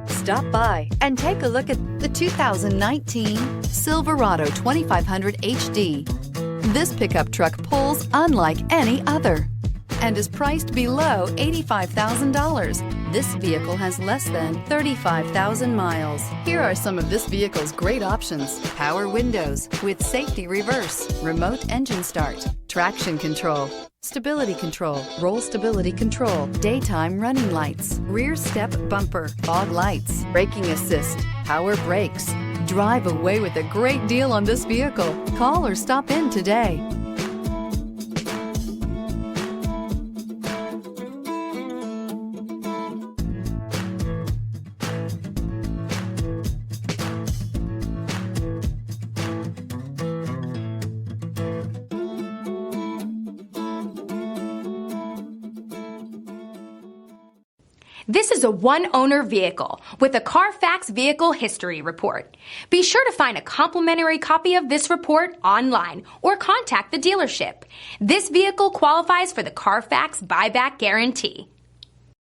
Stop by and take a look at the 2019 Silverado 2500HD. This pickup truck pulls unlike any other and is priced below $85,000. This vehicle has less than 35,000 miles. Here are some of this vehicle's great options: power windows with safety reverse, remote engine start, traction control, stability control, roll stability control, daytime running lights, rear step bumper, fog lights, braking assist, power brakes. Drive away with a great deal on this vehicle. Call or stop in today. This is a one-owner vehicle with a Carfax Vehicle History Report. Be sure to find a complimentary copy of this report online or contact the dealership. This vehicle qualifies for the Carfax Buyback Guarantee.